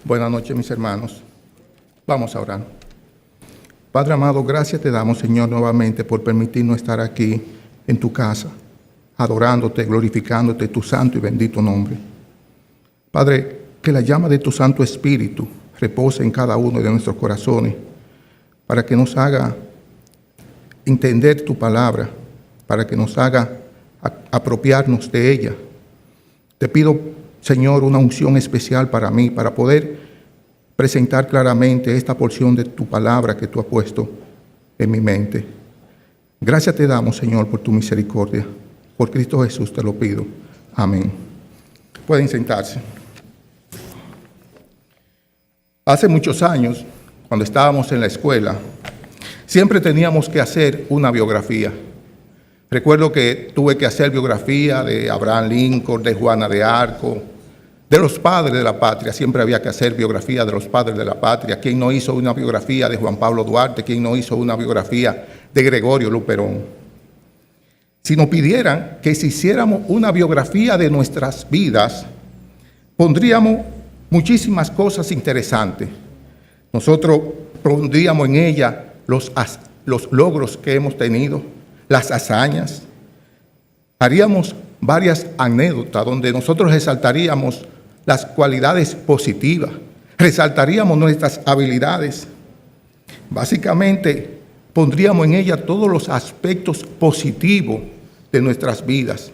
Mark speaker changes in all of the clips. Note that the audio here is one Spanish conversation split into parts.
Speaker 1: Buenas noches, mis hermanos. Vamos a orar. Padre amado, gracias te damos, Señor, nuevamente por permitirnos estar aquí en tu casa, adorándote, glorificándote, tu santo y bendito nombre. Padre, que la llama de tu Santo Espíritu repose en cada uno de nuestros corazones, para que nos haga entender tu palabra, para que nos haga apropiarnos de ella. Te pido, Señor, una unción especial para mí, para poder presentar claramente esta porción de tu palabra que tú has puesto en mi mente. Gracias te damos, Señor, por tu misericordia. Por Cristo Jesús te lo pido. Amén. Pueden sentarse. Hace muchos años, cuando estábamos en la escuela, siempre teníamos que hacer una biografía. Recuerdo que tuve que hacer biografía de Abraham Lincoln, de Juana de Arco, de los padres de la patria. Siempre había que hacer biografía de los padres de la patria. ¿Quién no hizo una biografía de Juan Pablo Duarte? ¿Quién no hizo una biografía de Gregorio Luperón? Si nos pidieran que si hiciéramos una biografía de nuestras vidas, pondríamos muchísimas cosas interesantes. Nosotros pondríamos en ella los logros que hemos tenido, las hazañas. Haríamos varias anécdotas donde nosotros resaltaríamos las cualidades positivas, resaltaríamos nuestras habilidades. Básicamente, pondríamos en ella todos los aspectos positivos de nuestras vidas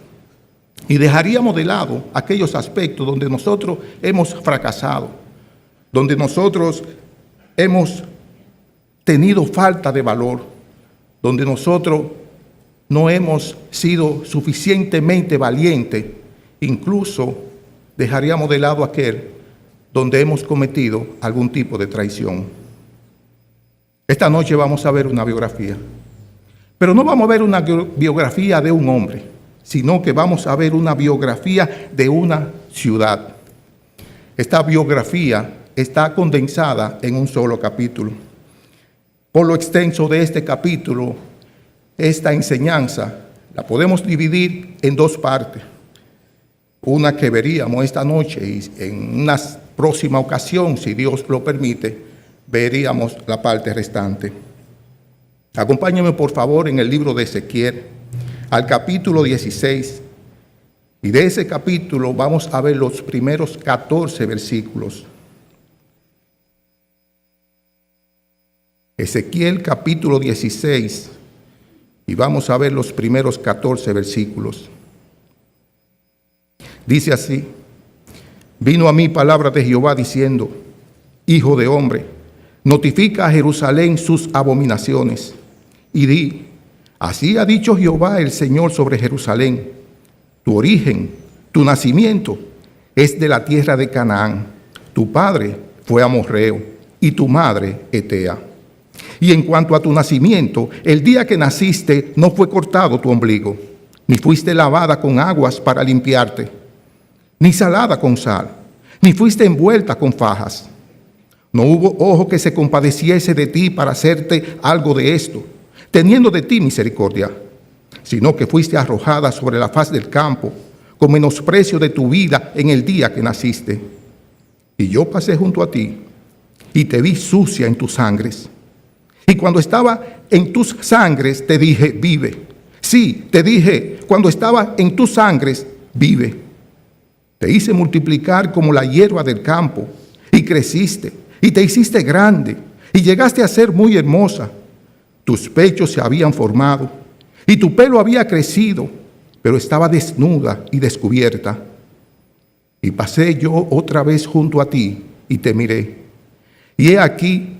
Speaker 1: y dejaríamos de lado aquellos aspectos donde nosotros hemos fracasado, donde nosotros hemos tenido falta de valor, donde nosotros no hemos sido suficientemente valientes. Incluso dejaríamos de lado aquel donde hemos cometido algún tipo de traición. Esta noche vamos a ver una biografía, pero no vamos a ver una biografía de un hombre, sino que vamos a ver una biografía de una ciudad. Esta biografía está condensada en un solo capítulo. Por lo extenso de este capítulo, esta enseñanza la podemos dividir en dos partes. Una que veríamos esta noche y en una próxima ocasión, si Dios lo permite, veríamos la parte restante. Acompáñenme por favor en el libro de Ezequiel, al capítulo 16. Y de ese capítulo vamos a ver los primeros 14 versículos. Ezequiel capítulo 16. Y vamos a ver los primeros 14 versículos. Dice así: vino a mí palabra de Jehová diciendo: Hijo de hombre, notifica a Jerusalén sus abominaciones, y di: así ha dicho Jehová el Señor sobre Jerusalén: tu origen, tu nacimiento es de la tierra de Canaán, tu padre fue amorreo y tu madre Etea. Y en cuanto a tu nacimiento, el día que naciste no fue cortado tu ombligo, ni fuiste lavada con aguas para limpiarte, ni salada con sal, ni fuiste envuelta con fajas. No hubo ojo que se compadeciese de ti para hacerte algo de esto, teniendo de ti misericordia, sino que fuiste arrojada sobre la faz del campo, con menosprecio de tu vida en el día que naciste. Y yo pasé junto a ti, y te vi sucia en tus sangres. Y cuando estaba en tus sangres, te dije: vive. Sí, te dije, cuando estaba en tus sangres, vive. Te hice multiplicar como la hierba del campo, y creciste, y te hiciste grande, y llegaste a ser muy hermosa. Tus pechos se habían formado, y tu pelo había crecido, pero estaba desnuda y descubierta. Y pasé yo otra vez junto a ti, y te miré. Y he aquí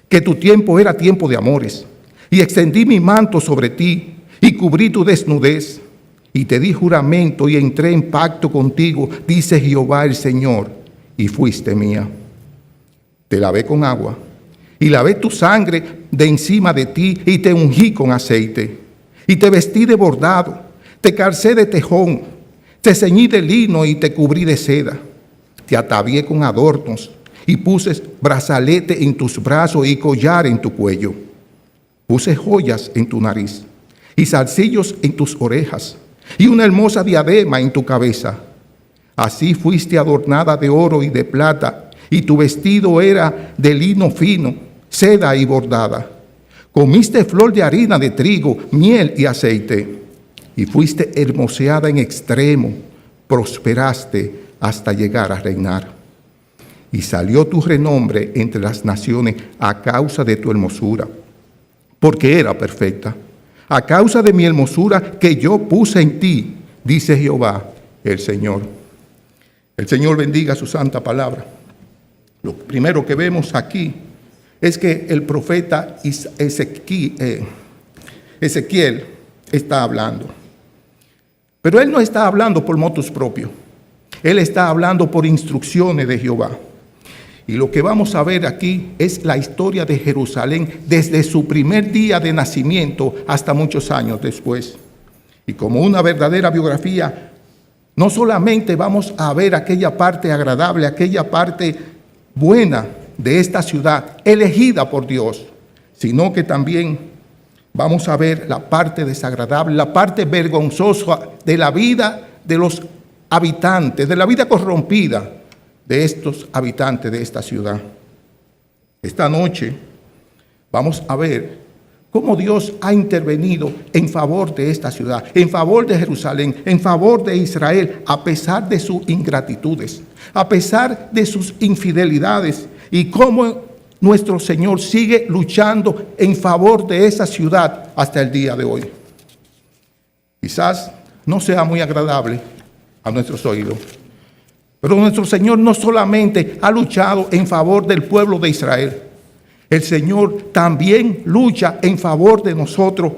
Speaker 1: que tu tiempo era tiempo de amores, y extendí mi manto sobre ti, y cubrí tu desnudez, y te di juramento, y entré en pacto contigo, dice Jehová el Señor, y fuiste mía. Te lavé con agua, y lavé tu sangre de encima de ti, y te ungí con aceite, y te vestí de bordado, te calcé de tejón, te ceñí de lino, y te cubrí de seda, te atavié con adornos, y puse brazalete en tus brazos y collar en tu cuello. Puse joyas en tu nariz y zarcillos en tus orejas y una hermosa diadema en tu cabeza. Así fuiste adornada de oro y de plata y tu vestido era de lino fino, seda y bordada. Comiste flor de harina de trigo, miel y aceite, y fuiste hermoseada en extremo, prosperaste hasta llegar a reinar. Y salió tu renombre entre las naciones a causa de tu hermosura, porque era perfecta. A causa de mi hermosura que yo puse en ti, dice Jehová el Señor. El Señor bendiga su santa palabra. Lo primero que vemos aquí es que el profeta Ezequiel está hablando. Pero él no está hablando por motus propios. Él está hablando por instrucciones de Jehová. Y lo que vamos a ver aquí es la historia de Jerusalén desde su primer día de nacimiento hasta muchos años después. Y como una verdadera biografía, no solamente vamos a ver aquella parte agradable, aquella parte buena de esta ciudad, elegida por Dios, sino que también vamos a ver la parte desagradable, la parte vergonzosa de la vida de los habitantes, de la vida corrompida de estos habitantes de esta ciudad. Esta noche vamos a ver cómo Dios ha intervenido en favor de esta ciudad, en favor de Jerusalén, en favor de Israel, a pesar de sus ingratitudes, a pesar de sus infidelidades, y cómo nuestro Señor sigue luchando en favor de esa ciudad hasta el día de hoy. Quizás no sea muy agradable a nuestros oídos, pero nuestro Señor no solamente ha luchado en favor del pueblo de Israel, el Señor también lucha en favor de nosotros,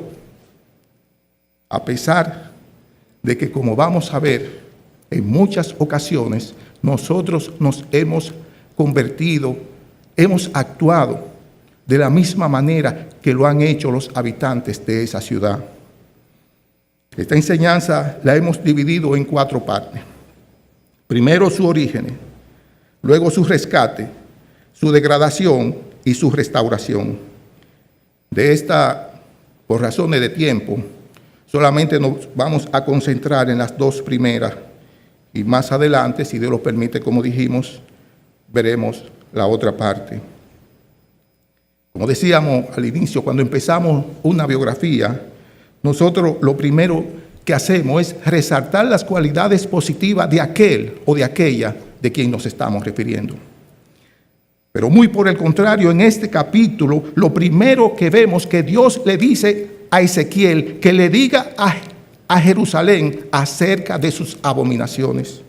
Speaker 1: a pesar de que, como vamos a ver, en muchas ocasiones nosotros nos hemos convertido, hemos actuado de la misma manera que lo han hecho los habitantes de esa ciudad. Esta enseñanza la hemos dividido en 4 partes. Primero su origen, luego su rescate, su degradación y su restauración. De esta, por razones de tiempo, solamente nos vamos a concentrar en las 2 primeras, y más adelante, si Dios lo permite, como dijimos, veremos la otra parte. Como decíamos al inicio, cuando empezamos una biografía, nosotros lo primero que hacemos es resaltar las cualidades positivas de aquel o de aquella de quien nos estamos refiriendo. Pero muy por el contrario, en este capítulo, lo primero que vemos que Dios le dice a Ezequiel que le diga a Jerusalén acerca de sus abominaciones.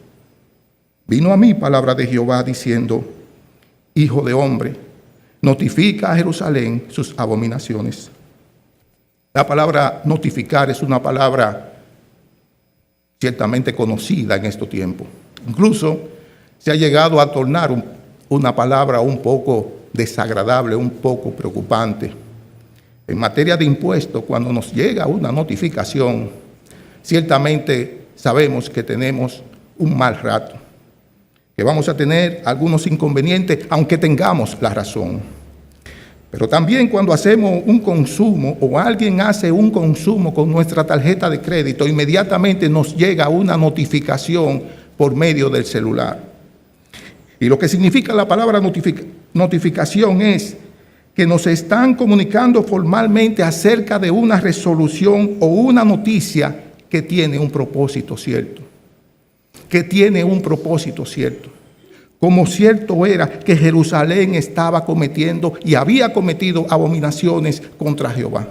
Speaker 1: Vino a mí palabra de Jehová diciendo: Hijo de hombre, notifica a Jerusalén sus abominaciones. La palabra notificar es una palabra ciertamente conocida en estos tiempos. Incluso se ha llegado a tornar una palabra un poco desagradable, un poco preocupante. En materia de impuestos, cuando nos llega una notificación, ciertamente sabemos que tenemos un mal rato, que vamos a tener algunos inconvenientes, aunque tengamos la razón. Pero también cuando hacemos un consumo o alguien hace un consumo con nuestra tarjeta de crédito, inmediatamente nos llega una notificación por medio del celular. Y lo que significa la palabra notificación es que nos están comunicando formalmente acerca de una resolución o una noticia que tiene un propósito cierto. Que tiene un propósito cierto. Como cierto era que Jerusalén estaba cometiendo y había cometido abominaciones contra Jehová.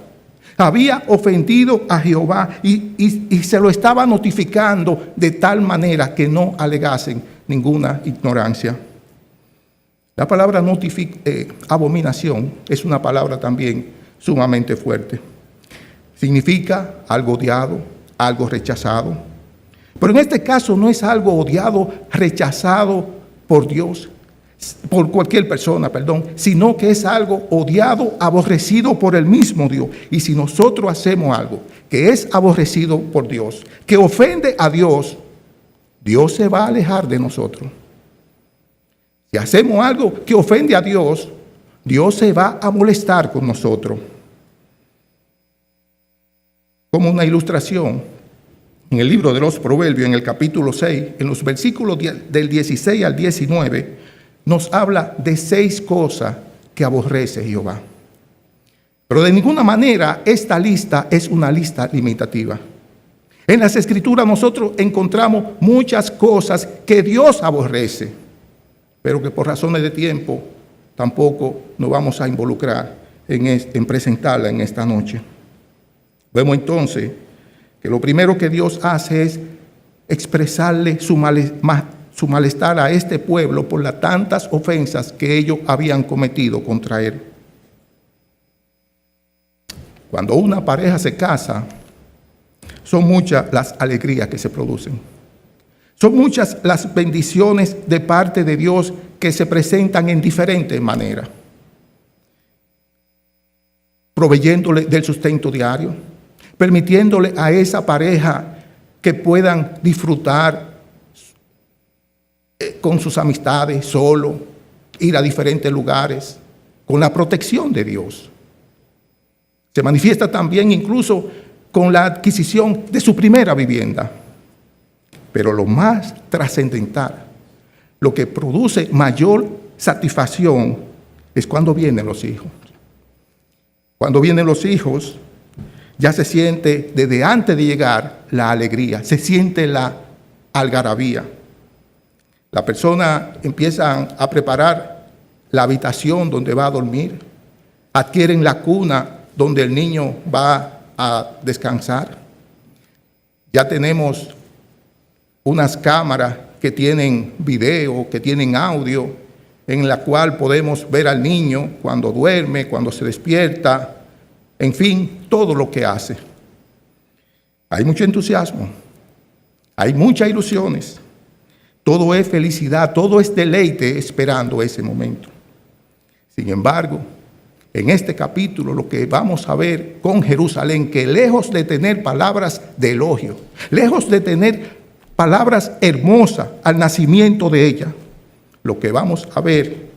Speaker 1: Había ofendido a Jehová y se lo estaba notificando de tal manera que no alegasen ninguna ignorancia. La palabra abominación es una palabra también sumamente fuerte. Significa algo odiado, algo rechazado. Pero en este caso no es algo odiado, rechazado por Dios, por cualquier persona, sino que es algo odiado, aborrecido por el mismo Dios. Y si nosotros hacemos algo que es aborrecido por Dios, que ofende a Dios, Dios se va a alejar de nosotros. Si hacemos algo que ofende a Dios, Dios se va a molestar con nosotros. Como una ilustración, en el libro de los Proverbios, en el capítulo 6, en los versículos del 16 al 19, nos habla de 6 cosas que aborrece Jehová. Pero de ninguna manera esta lista es una lista limitativa. En las Escrituras nosotros encontramos muchas cosas que Dios aborrece, pero que por razones de tiempo tampoco nos vamos a involucrar en presentarla en esta noche. Vemos entonces que lo primero que Dios hace es expresarle su malestar a este pueblo por las tantas ofensas que ellos habían cometido contra él. Cuando una pareja se casa, son muchas las alegrías que se producen. Son muchas las bendiciones de parte de Dios que se presentan en diferentes maneras. Proveyéndole del sustento diario, permitiéndole a esa pareja que puedan disfrutar con sus amistades, solo, ir a diferentes lugares, con la protección de Dios. Se manifiesta también incluso con la adquisición de su primera vivienda. Pero lo más trascendental, lo que produce mayor satisfacción, es cuando vienen los hijos. Cuando vienen los hijos, ya se siente desde antes de llegar la alegría, se siente la algarabía. La persona empieza a preparar la habitación donde va a dormir, adquieren la cuna donde el niño va a descansar. Ya tenemos unas cámaras que tienen video, que tienen audio, en la cual podemos ver al niño cuando duerme, cuando se despierta, en fin, todo lo que hace. Hay mucho entusiasmo, hay muchas ilusiones, todo es felicidad, todo es deleite esperando ese momento. Sin embargo, en este capítulo lo que vamos a ver con Jerusalén, que lejos de tener palabras de elogio, lejos de tener palabras hermosas al nacimiento de ella, lo que vamos a ver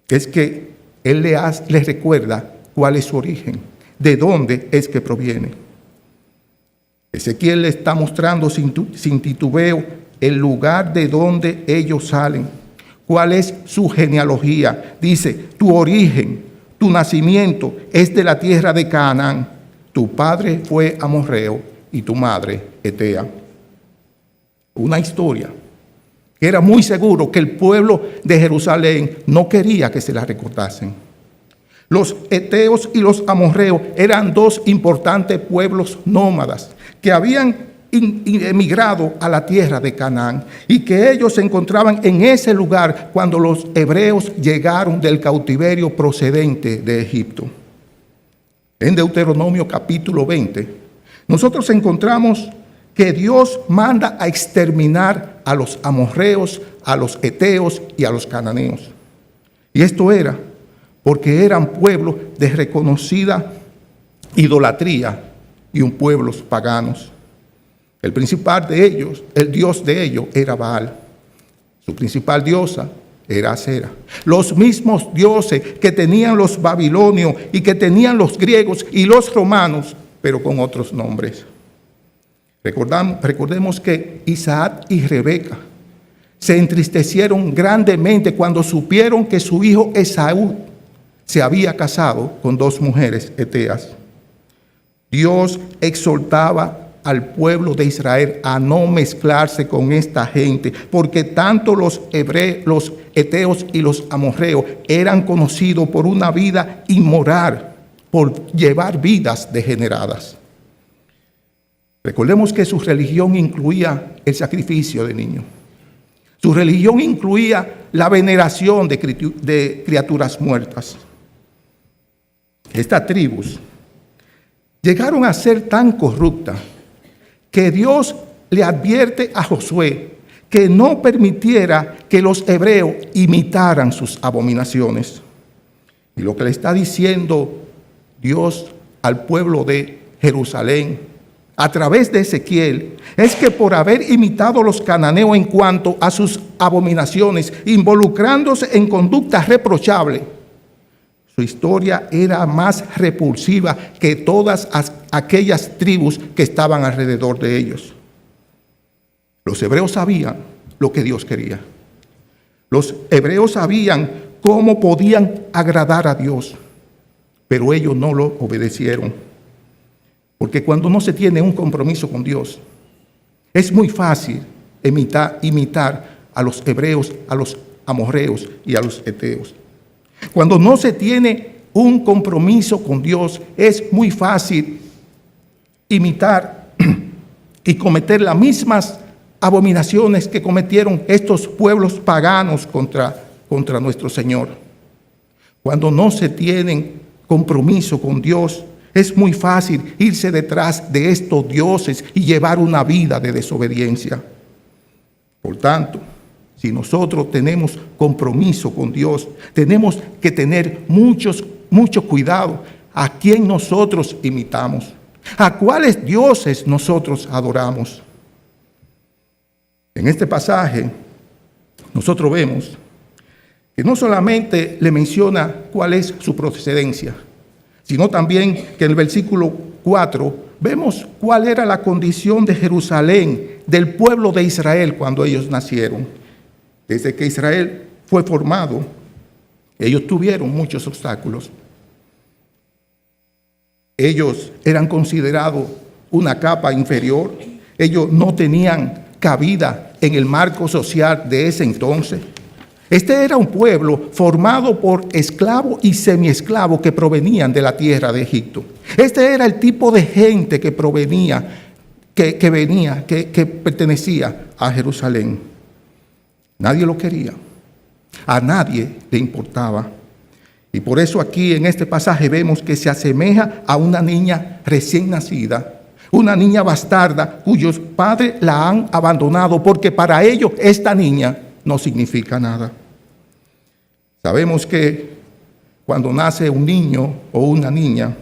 Speaker 1: es que él les recuerda cuál es su origen, de dónde es que proviene. Ezequiel le está mostrando sin titubeo el lugar de donde ellos salen, cuál es su genealogía. Dice, tu origen, tu nacimiento es de la tierra de Canaán. Tu padre fue amorreo y tu madre etea. Una historia que era muy seguro que el pueblo de Jerusalén no quería que se la recordasen. Los eteos y los amorreos eran 2 importantes pueblos nómadas que habían emigrado a la tierra de Canaán y que ellos se encontraban en ese lugar cuando los hebreos llegaron del cautiverio procedente de Egipto. En Deuteronomio capítulo 20, nosotros encontramos que Dios manda a exterminar a los amorreos, a los eteos y a los cananeos. Y esto era porque eran pueblos de reconocida idolatría y un pueblos paganos. El principal de ellos, el dios de ellos, era Baal. Su principal diosa era Acera. Los mismos dioses que tenían los babilonios y que tenían los griegos y los romanos, pero con otros nombres. Recordemos que Isaac y Rebeca se entristecieron grandemente cuando supieron que su hijo Esaú se había casado con 2 mujeres eteas. Dios exhortaba al pueblo de Israel a no mezclarse con esta gente, porque tanto los eteos y los amorreos eran conocidos por una vida inmoral, por llevar vidas degeneradas. Recordemos que su religión incluía el sacrificio de niños. Su religión incluía la veneración de criaturas muertas. Estas tribus llegaron a ser tan corruptas que Dios le advierte a Josué que no permitiera que los hebreos imitaran sus abominaciones. Y lo que le está diciendo Dios al pueblo de Jerusalén a través de Ezequiel es que por haber imitado a los cananeos en cuanto a sus abominaciones, involucrándose en conductas reprochables, su historia era más repulsiva que todas aquellas tribus que estaban alrededor de ellos. Los hebreos sabían lo que Dios quería. Los hebreos sabían cómo podían agradar a Dios, pero ellos no lo obedecieron. Porque cuando no se tiene un compromiso con Dios, es muy fácil imitar a los hebreos, a los amorreos y a los heteos. Cuando no se tiene un compromiso con Dios, es muy fácil imitar y cometer las mismas abominaciones que cometieron estos pueblos paganos contra nuestro Señor. Cuando no se tienen compromiso con Dios, es muy fácil irse detrás de estos dioses y llevar una vida de desobediencia. Por tanto, si nosotros tenemos compromiso con Dios, tenemos que tener mucho cuidado a quién nosotros imitamos, a cuáles dioses nosotros adoramos. En este pasaje, nosotros vemos que no solamente le menciona cuál es su procedencia, sino también que en el versículo 4 vemos cuál era la condición de Jerusalén, del pueblo de Israel cuando ellos nacieron. Desde que Israel fue formado, ellos tuvieron muchos obstáculos. Ellos eran considerados una capa inferior. Ellos no tenían cabida en el marco social de ese entonces. Este era un pueblo formado por esclavos y semiesclavos que provenían de la tierra de Egipto. Este era el tipo de gente que provenía, que pertenecía a Jerusalén. Nadie lo quería, a nadie le importaba. Y por eso aquí en este pasaje vemos que se asemeja a una niña recién nacida, una niña bastarda cuyos padres la han abandonado, porque para ellos esta niña no significa nada. Sabemos que cuando nace un niño o una niña,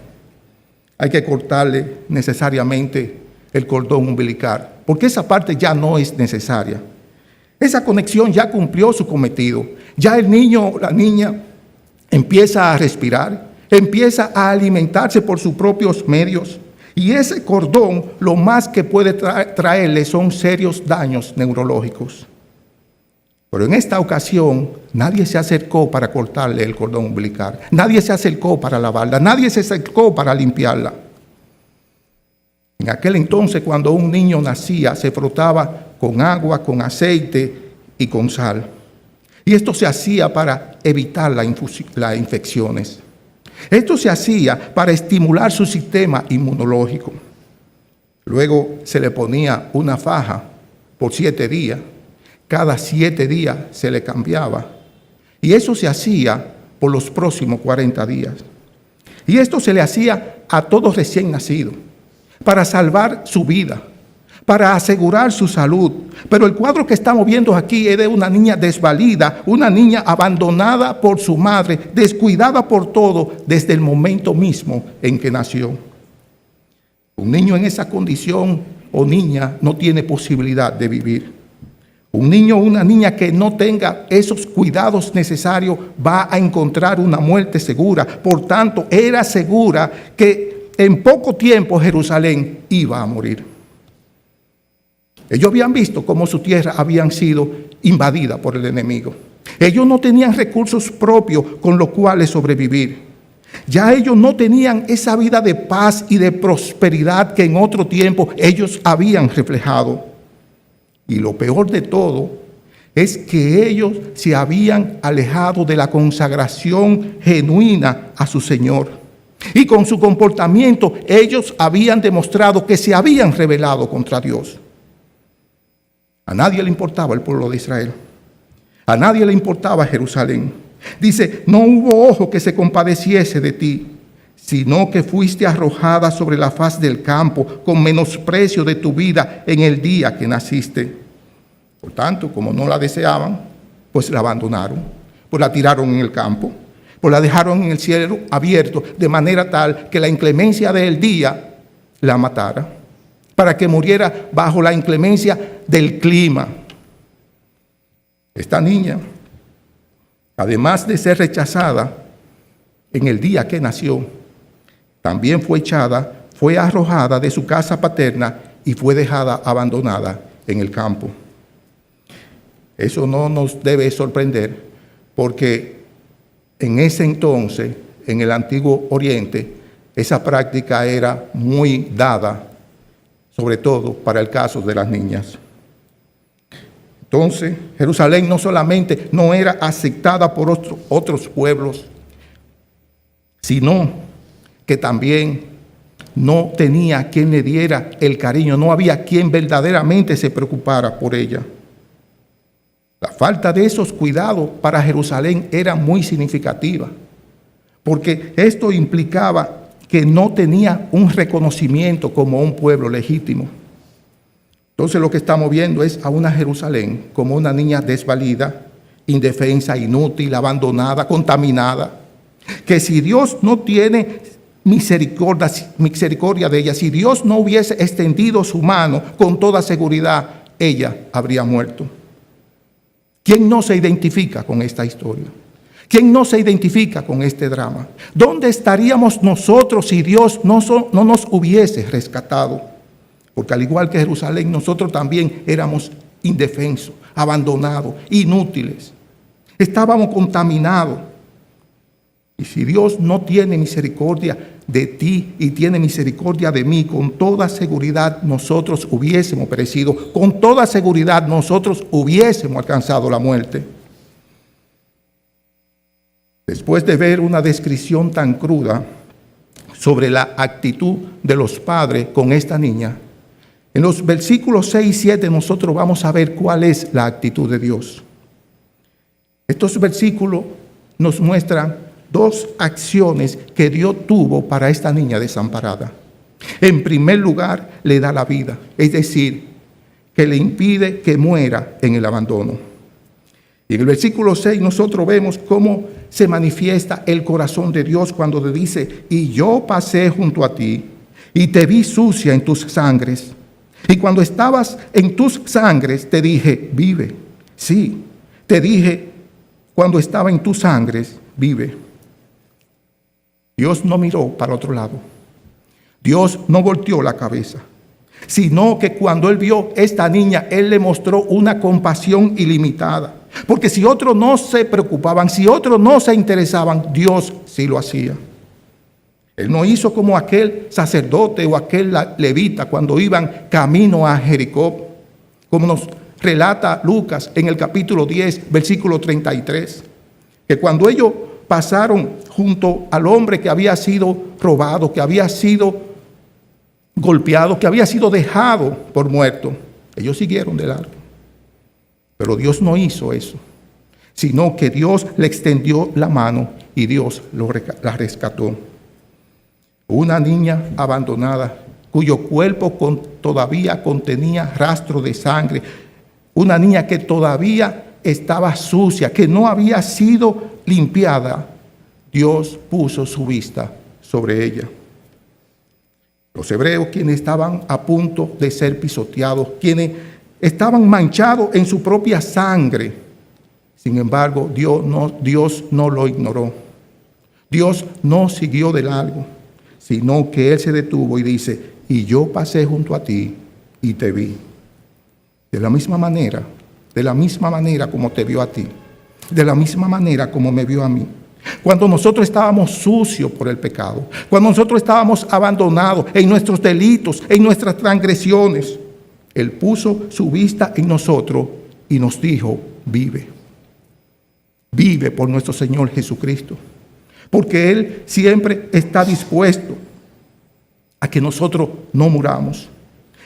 Speaker 1: hay que cortarle necesariamente el cordón umbilical, porque esa parte ya no es necesaria. Esa conexión ya cumplió su cometido. Ya el niño o la niña empieza a respirar, empieza a alimentarse por sus propios medios. Y ese cordón lo más que puede traerle son serios daños neurológicos. Pero en esta ocasión nadie se acercó para cortarle el cordón umbilical. Nadie se acercó para lavarla. Nadie se acercó para limpiarla. En aquel entonces, cuando un niño nacía, se frotaba con agua, con aceite y con sal. Y esto se hacía para evitar las infecciones. Esto se hacía para estimular su sistema inmunológico. Luego se le ponía una faja por 7 días. Cada 7 días se le cambiaba. Y eso se hacía por los próximos 40 días. Y esto se le hacía a todo recién nacido, para salvar su vida, para asegurar su salud. Pero el cuadro que estamos viendo aquí es de una niña desvalida, una niña abandonada por su madre, descuidada por todo desde el momento mismo en que nació. Un niño en esa condición o niña no tiene posibilidad de vivir. Un niño o una niña que no tenga esos cuidados necesarios va a encontrar una muerte segura. Por tanto, era segura que en poco tiempo Jerusalén iba a morir. Ellos habían visto cómo su tierra había sido invadida por el enemigo. Ellos no tenían recursos propios con los cuales sobrevivir. Ya ellos no tenían esa vida de paz y de prosperidad que en otro tiempo ellos habían reflejado. Y lo peor de todo es que ellos se habían alejado de la consagración genuina a su Señor. Y con su comportamiento ellos habían demostrado que se habían rebelado contra Dios. A nadie le importaba el pueblo de Israel. A nadie le importaba Jerusalén. Dice, no hubo ojo que se compadeciese de ti, sino que fuiste arrojada sobre la faz del campo con menosprecio de tu vida en el día que naciste. Por tanto, como no la deseaban, pues la abandonaron, pues la tiraron en el campo, pues la dejaron en el cielo abierto, de manera tal que la inclemencia del día la matara, para que muriera bajo la inclemencia del clima. Esta niña, además de ser rechazada en el día que nació, también fue arrojada de su casa paterna y fue dejada abandonada en el campo. Eso no nos debe sorprender, porque en ese entonces, en el Antiguo Oriente, esa práctica era muy dada, sobre todo para el caso de las niñas. Entonces, Jerusalén no solamente no era aceptada por otros pueblos, sino que también no tenía quien le diera el cariño, no había quien verdaderamente se preocupara por ella. La falta de esos cuidados para Jerusalén era muy significativa, porque esto implicaba que no tenía un reconocimiento como un pueblo legítimo. Entonces lo que estamos viendo es a una Jerusalén como una niña desvalida, indefensa, inútil, abandonada, contaminada, que si Dios no tiene misericordia de ella, si Dios no hubiese extendido su mano, con toda seguridad ella habría muerto. ¿Quién no se identifica con esta historia? ¿Quién no se identifica con este drama? ¿Dónde estaríamos nosotros si Dios no nos hubiese rescatado? Porque al igual que Jerusalén, nosotros también éramos indefensos, abandonados, inútiles. Estábamos contaminados. Y si Dios no tiene misericordia de ti y tiene misericordia de mí, con toda seguridad nosotros hubiésemos perecido. Con toda seguridad nosotros hubiésemos alcanzado la muerte. Después de ver una descripción tan cruda sobre la actitud de los padres con esta niña, en los versículos 6 y 7 nosotros vamos a ver cuál es la actitud de Dios. Estos versículos nos muestran dos acciones que Dios tuvo para esta niña desamparada. En primer lugar, le da la vida, es decir, que le impide que muera en el abandono. Y en el versículo 6 nosotros vemos cómo se manifiesta el corazón de Dios cuando le dice: y yo pasé junto a ti y te vi sucia en tus sangres. Y cuando estabas en tus sangres te dije, vive. Sí, te dije, cuando estaba en tus sangres, vive. Dios no miró para otro lado. Dios no volteó la cabeza, sino que cuando Él vio a esta niña, Él le mostró una compasión ilimitada. Porque si otros no se preocupaban, si otros no se interesaban, Dios sí lo hacía. Él no hizo como aquel sacerdote o aquel levita cuando iban camino a Jericó, como nos relata Lucas en el capítulo 10, versículo 33, que cuando ellos pasaron junto al hombre que había sido robado, que había sido golpeado, que había sido dejado por muerto, ellos siguieron de largo. Pero Dios no hizo eso, sino que Dios le extendió la mano y Dios la rescató. Una niña abandonada, cuyo cuerpo todavía contenía rastro de sangre. Una niña que todavía estaba sucia, que no había sido limpiada. Dios puso su vista sobre ella. Los hebreos, quienes estaban a punto de ser pisoteados, quienes estaban manchados en su propia sangre. Sin embargo, Dios no lo ignoró. Dios no siguió de largo, sino que Él se detuvo y dice: y yo pasé junto a ti y te vi. De la misma manera como te vio a ti, de la misma manera como me vio a mí. Cuando nosotros estábamos sucios por el pecado, cuando nosotros estábamos abandonados en nuestros delitos, en nuestras transgresiones, Él puso su vista en nosotros y nos dijo: vive. Vive por nuestro Señor Jesucristo. Porque Él siempre está dispuesto a que nosotros no muramos.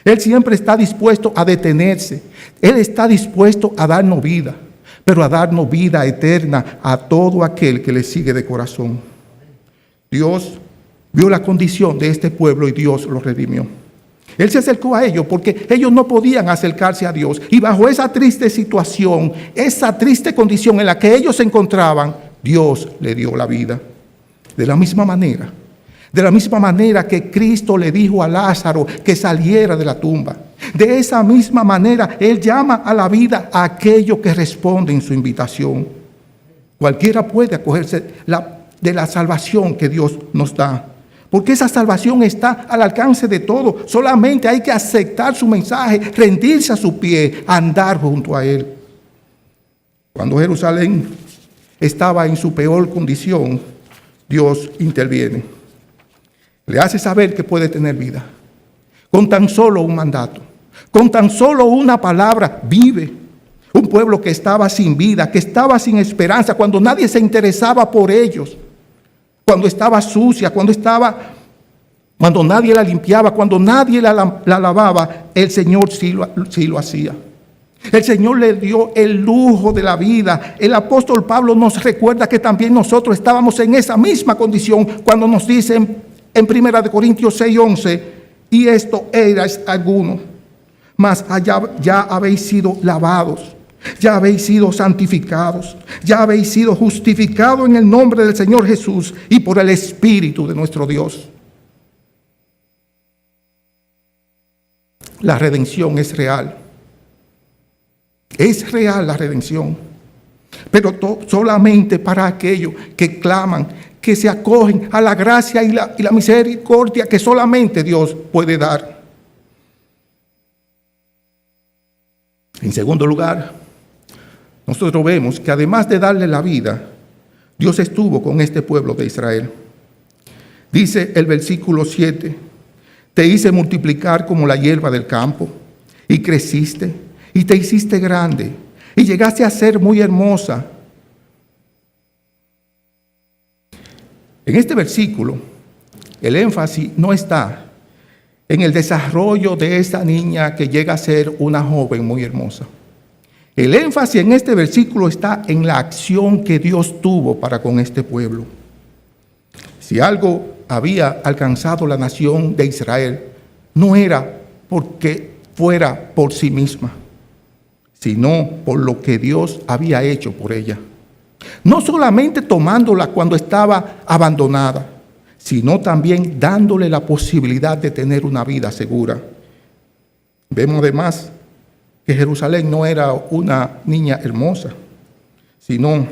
Speaker 1: Él siempre está dispuesto a detenerse. Él está dispuesto a darnos vida, pero a darnos vida eterna a todo aquel que le sigue de corazón. Dios vio la condición de este pueblo y Dios lo redimió. Él se acercó a ellos porque ellos no podían acercarse a Dios. Y bajo esa triste situación, esa triste condición en la que ellos se encontraban, Dios le dio la vida. De la misma manera que Cristo le dijo a Lázaro que saliera de la tumba. De esa misma manera, Él llama a la vida a aquellos que responden en su invitación. Cualquiera puede acogerse de la salvación que Dios nos da. Porque esa salvación está al alcance de todos. Solamente hay que aceptar su mensaje, rendirse a su pie, andar junto a Él. Cuando Jerusalén estaba en su peor condición, Dios interviene. Le hace saber que puede tener vida. Con tan solo un mandato, con tan solo una palabra, vive. Un pueblo que estaba sin vida, que estaba sin esperanza, cuando nadie se interesaba por ellos, cuando estaba sucia, cuando nadie la limpiaba, cuando nadie la lavaba, el Señor sí lo hacía. El Señor le dio el lujo de la vida. El apóstol Pablo nos recuerda que también nosotros estábamos en esa misma condición cuando nos dicen en 1 Corintios 6:11, y esto erais algunos, mas ya habéis sido lavados, ya habéis sido santificados, ya habéis sido justificados en el nombre del Señor Jesús y por el Espíritu de nuestro Dios. La redención es real. Es real la redención, pero solamente para aquellos que claman, que se acogen a la gracia y la misericordia que solamente Dios puede dar. En segundo lugar, nosotros vemos que además de darle la vida, Dios estuvo con este pueblo de Israel. Dice el versículo 7, te hice multiplicar como la hierba del campo, y creciste, y te hiciste grande, y llegaste a ser muy hermosa. En este versículo, el énfasis no está en el desarrollo de esa niña que llega a ser una joven muy hermosa. El énfasis en este versículo está en la acción que Dios tuvo para con este pueblo. Si algo había alcanzado la nación de Israel, no era porque fuera por sí misma, sino por lo que Dios había hecho por ella. No solamente tomándola cuando estaba abandonada, sino también dándole la posibilidad de tener una vida segura. Vemos además que Jerusalén no era una niña hermosa, sino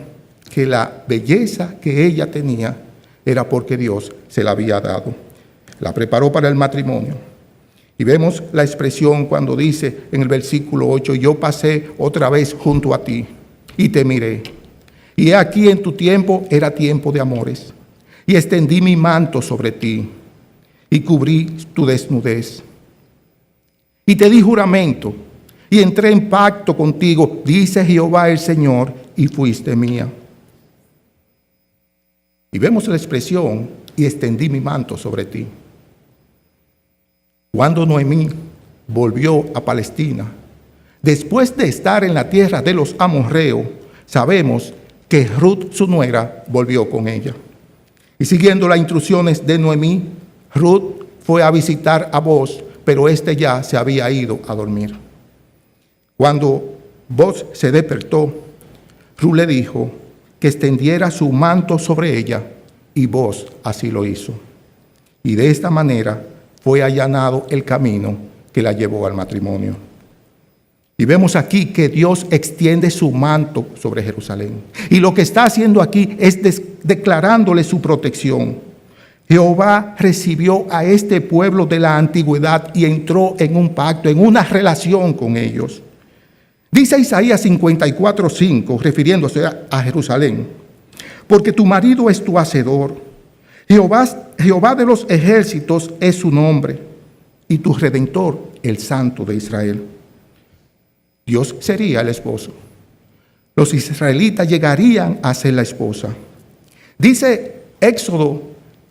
Speaker 1: que la belleza que ella tenía era porque Dios se la había dado. La preparó para el matrimonio. Y vemos la expresión cuando dice en el versículo 8, yo pasé otra vez junto a ti y te miré. Y he aquí en tu tiempo era tiempo de amores. Y extendí mi manto sobre ti y cubrí tu desnudez. Y te di juramento y entré en pacto contigo, dice Jehová el Señor, y fuiste mía. Y vemos la expresión, y extendí mi manto sobre ti. Cuando Noemí volvió a Palestina, después de estar en la tierra de los amorreos, sabemos que Ruth, su nuera, volvió con ella. Y siguiendo las instrucciones de Noemí, Ruth fue a visitar a Booz, pero este ya se había ido a dormir. Cuando Booz se despertó, Ruth le dijo que extendiera su manto sobre ella, y Booz así lo hizo. Y de esta manera fue allanado el camino que la llevó al matrimonio. Y vemos aquí que Dios extiende su manto sobre Jerusalén. Y lo que está haciendo aquí es declarándole su protección. Jehová recibió a este pueblo de la antigüedad y entró en un pacto, en una relación con ellos. Dice Isaías 54:5, refiriéndose a Jerusalén, porque tu marido es tu hacedor, Jehová de los ejércitos es su nombre, y tu redentor, el Santo de Israel. Dios sería el esposo. Los israelitas llegarían a ser la esposa. Dice Éxodo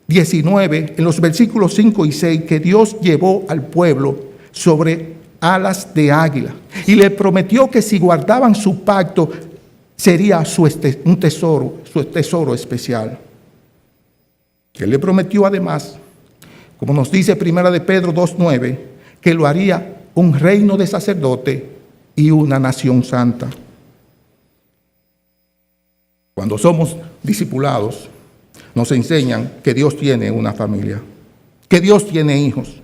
Speaker 1: 19, en los versículos 5 y 6, que Dios llevó al pueblo sobre alas de águila y le prometió que si guardaban su pacto sería su tesoro especial. Él le prometió además, como nos dice 1 de Pedro 2:9, que lo haría un reino de sacerdote y una nación santa. Cuando somos discipulados, nos enseñan que Dios tiene una familia, que Dios tiene hijos.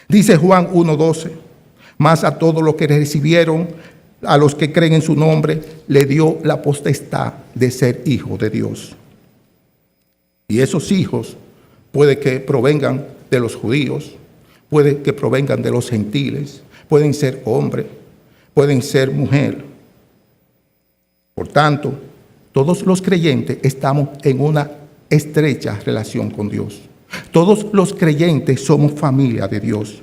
Speaker 1: Dice Juan 1:12, mas a todos los que recibieron, a los que creen en su nombre, le dio la potestad de ser hijo de Dios. Y esos hijos puede que provengan de los judíos, puede que provengan de los gentiles, pueden ser hombres, pueden ser mujer. Por tanto, todos los creyentes estamos en una estrecha relación con Dios. Todos los creyentes somos familia de Dios.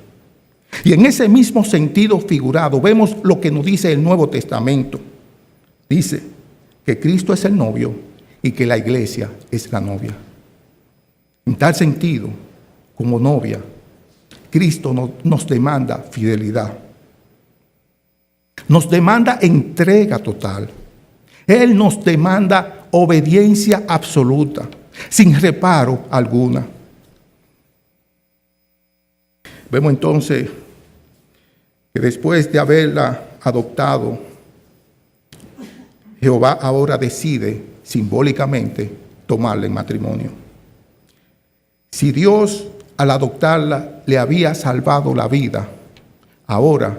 Speaker 1: Y en ese mismo sentido figurado vemos lo que nos dice el Nuevo Testamento. Dice que Cristo es el novio y que la iglesia es la novia. En tal sentido, como novia, Cristo nos demanda fidelidad. Nos demanda entrega total. Él nos demanda obediencia absoluta, sin reparo alguna. Vemos entonces que después de haberla adoptado, Jehová ahora decide simbólicamente tomarla en matrimonio. Si Dios al adoptarla le había salvado la vida, ahora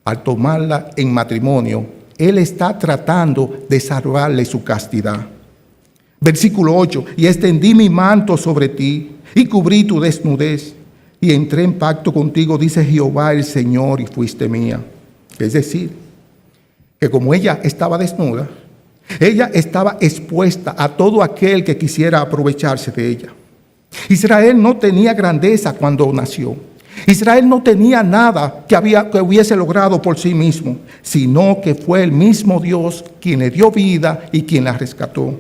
Speaker 1: al tomarla en matrimonio, Él está tratando de salvarle su castidad. Versículo 8, y extendí mi manto sobre ti y cubrí tu desnudez y entré en pacto contigo, dice Jehová el Señor, y fuiste mía. Es decir, que como ella estaba desnuda, ella estaba expuesta a todo aquel que quisiera aprovecharse de ella. Israel no tenía grandeza cuando nació. Israel no tenía nada que hubiese logrado por sí mismo, sino que fue el mismo Dios quien le dio vida y quien la rescató.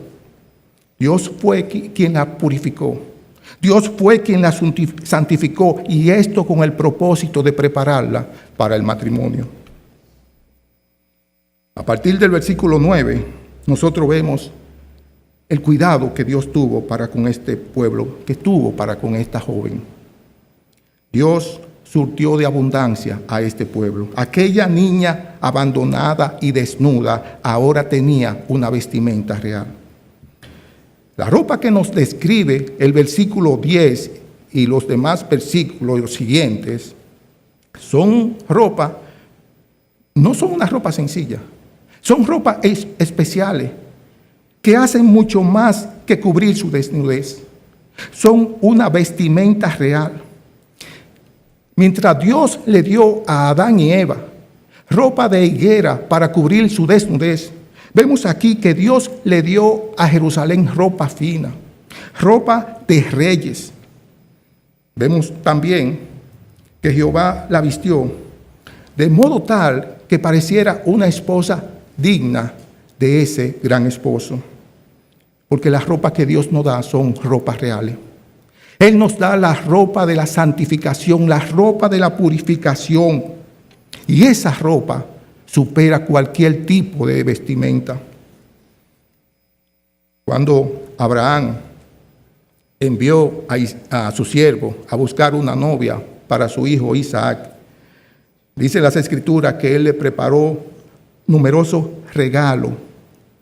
Speaker 1: Dios fue quien la purificó. Dios fue quien la santificó, y esto con el propósito de prepararla para el matrimonio. A partir del versículo 9, nosotros vemos el cuidado que Dios tuvo para con este pueblo, que tuvo para con esta joven. Dios surtió de abundancia a este pueblo. Aquella niña abandonada y desnuda ahora tenía una vestimenta real. La ropa que nos describe el versículo 10 y los demás versículos, los siguientes, son ropa, no son una ropa sencilla, son ropas especiales que hacen mucho más que cubrir su desnudez. Son una vestimenta real. Mientras Dios le dio a Adán y Eva ropa de higuera para cubrir su desnudez, vemos aquí que Dios le dio a Jerusalén ropa fina, ropa de reyes. Vemos también que Jehová la vistió de modo tal que pareciera una esposa digna de ese gran esposo. Porque las ropas que Dios nos da son ropas reales. Él nos da la ropa de la santificación, la ropa de la purificación. Y esa ropa supera cualquier tipo de vestimenta. Cuando Abraham envió a su siervo a buscar una novia para su hijo Isaac, dice las Escrituras que él le preparó numerosos regalos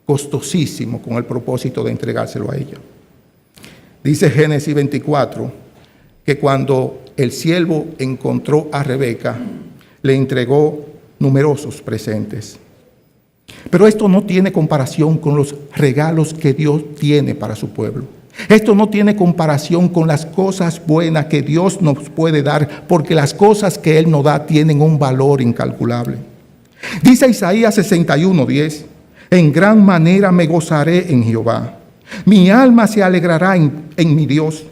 Speaker 1: costosísimos con el propósito de entregárselo a ella. Dice Génesis 24 que cuando el siervo encontró a Rebeca, le entregó numerosos presentes. Pero esto no tiene comparación con los regalos que Dios tiene para su pueblo. Esto no tiene comparación con las cosas buenas que Dios nos puede dar, porque las cosas que Él nos da tienen un valor incalculable. Dice Isaías 61:10, en gran manera me gozaré en Jehová. Mi alma se alegrará en mi Dios,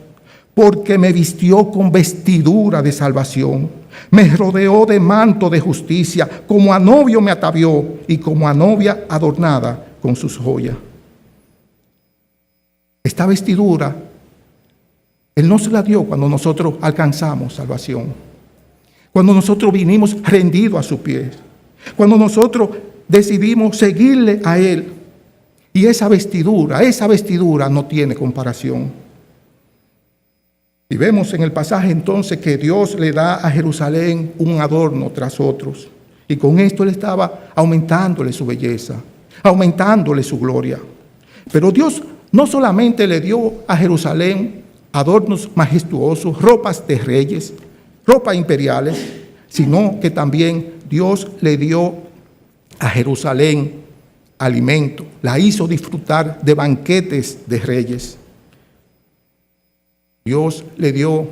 Speaker 1: porque me vistió con vestidura de salvación. Me rodeó de manto de justicia, como a novio me atavió y como a novia adornada con sus joyas. Esta vestidura, Él no se la dio cuando nosotros alcanzamos salvación. Cuando nosotros vinimos rendidos a sus pies. Cuando nosotros decidimos seguirle a Él. Y esa vestidura no tiene comparación. Y vemos en el pasaje entonces que Dios le da a Jerusalén un adorno tras otros. Y con esto Él estaba aumentándole su belleza, aumentándole su gloria. Pero Dios no solamente le dio a Jerusalén adornos majestuosos, ropas de reyes, ropas imperiales, sino que también Dios le dio a Jerusalén alimento, la hizo disfrutar de banquetes de reyes. Dios le dio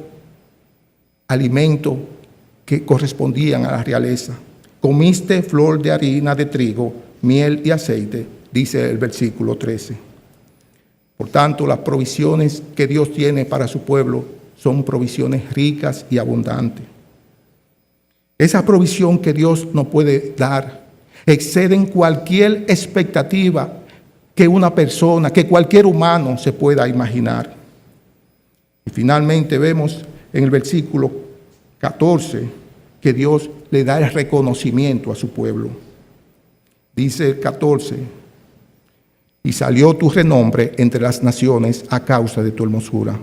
Speaker 1: alimento que correspondían a la realeza. Comiste flor de harina de trigo, miel y aceite, dice el versículo 13. Por tanto, las provisiones que Dios tiene para su pueblo son provisiones ricas y abundantes. Esa provisión que Dios nos puede dar exceden cualquier expectativa que una persona, que cualquier humano se pueda imaginar. Y finalmente vemos en el versículo 14 que Dios le da el reconocimiento a su pueblo. Dice el 14: y salió tu renombre entre las naciones a causa de tu hermosura,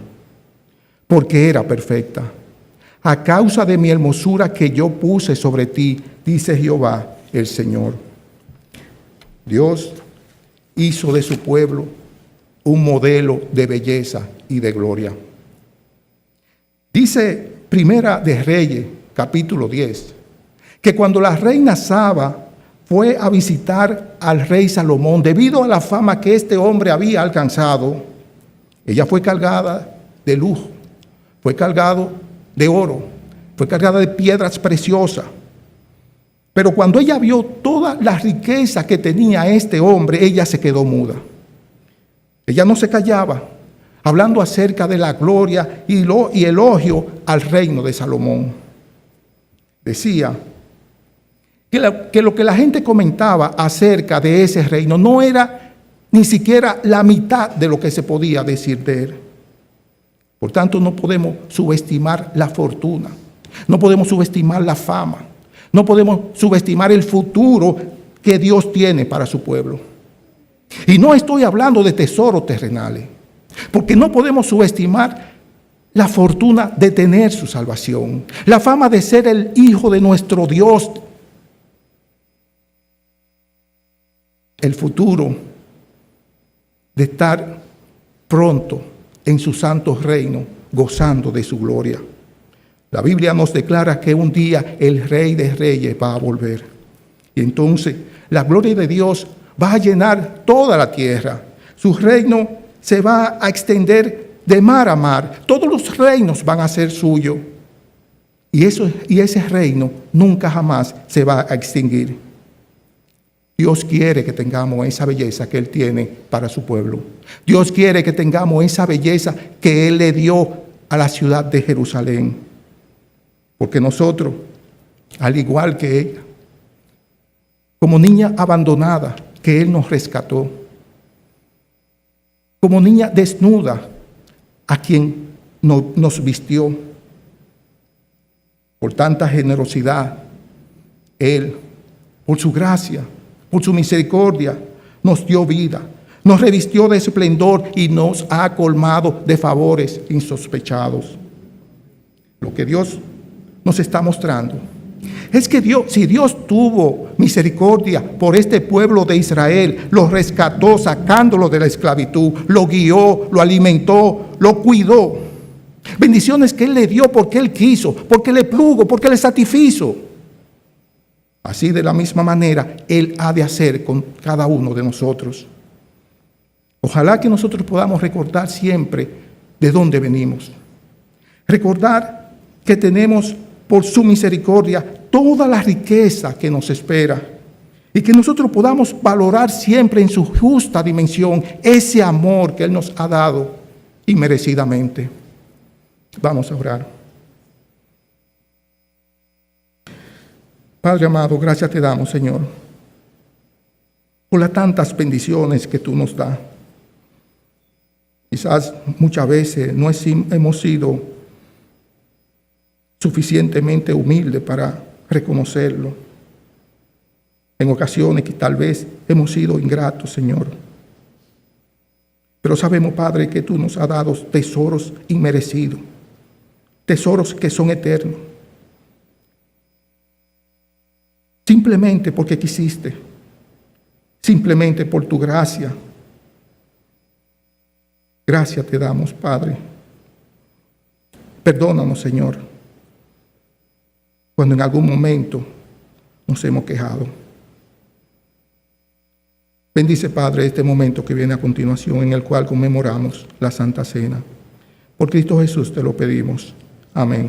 Speaker 1: porque era perfecta. A causa de mi hermosura que yo puse sobre ti, dice Jehová el Señor. Dios hizo de su pueblo un modelo de belleza y de gloria. Dice Primera de Reyes, capítulo 10, que cuando la reina Saba fue a visitar al rey Salomón, debido a la fama que este hombre había alcanzado, ella fue cargada de lujo, fue cargado de oro, fue cargada de piedras preciosas. Pero cuando ella vio toda la riqueza que tenía este hombre, ella se quedó muda. Ella no se callaba, hablando acerca de la gloria y elogio al reino de Salomón. Decía que lo que la gente comentaba acerca de ese reino no era ni siquiera la mitad de lo que se podía decir de él. Por tanto, no podemos subestimar la fortuna, no podemos subestimar la fama, no podemos subestimar el futuro que Dios tiene para su pueblo. Y no estoy hablando de tesoros terrenales, porque no podemos subestimar la fortuna de tener su salvación, la fama de ser el hijo de nuestro Dios, el futuro de estar pronto en su santo reino, gozando de su gloria. La Biblia nos declara que un día el Rey de Reyes va a volver. Y entonces la gloria de Dios va a llenar toda la tierra. Su reino se va a extender de mar a mar. Todos los reinos van a ser suyos. Y ese reino nunca jamás se va a extinguir. Dios quiere que tengamos esa belleza que Él tiene para su pueblo. Dios quiere que tengamos esa belleza que Él le dio a la ciudad de Jerusalén. Porque nosotros, al igual que ella, como niña abandonada que Él nos rescató, como niña desnuda a quien nos vistió, por tanta generosidad, Él, por su gracia, por su misericordia, nos dio vida, nos revistió de esplendor y nos ha colmado de favores insospechados. Lo que Dios nos está mostrando es que si Dios tuvo misericordia por este pueblo de Israel, lo rescató sacándolo de la esclavitud, lo guió, lo alimentó, lo cuidó. Bendiciones que Él le dio porque Él quiso, porque le plugo, porque le satisfizo. Así de la misma manera Él ha de hacer con cada uno de nosotros. Ojalá que nosotros podamos recordar siempre de dónde venimos. Recordar que tenemos por su misericordia toda la riqueza que nos espera. Y que nosotros podamos valorar siempre en su justa dimensión ese amor que Él nos ha dado inmerecidamente. Vamos a orar. Padre amado, gracias te damos, Señor, por las tantas bendiciones que tú nos das. Quizás muchas veces no hemos sido suficientemente humildes para reconocerlo. En ocasiones que tal vez hemos sido ingratos, Señor. Pero sabemos, Padre, que tú nos has dado tesoros inmerecidos, tesoros que son eternos. Simplemente porque quisiste, simplemente por tu gracia. Gracias te damos, Padre. Perdónanos, Señor, cuando en algún momento nos hemos quejado. Bendice, Padre, este momento que viene a continuación, en el cual conmemoramos la Santa Cena. Por Cristo Jesús te lo pedimos. Amén.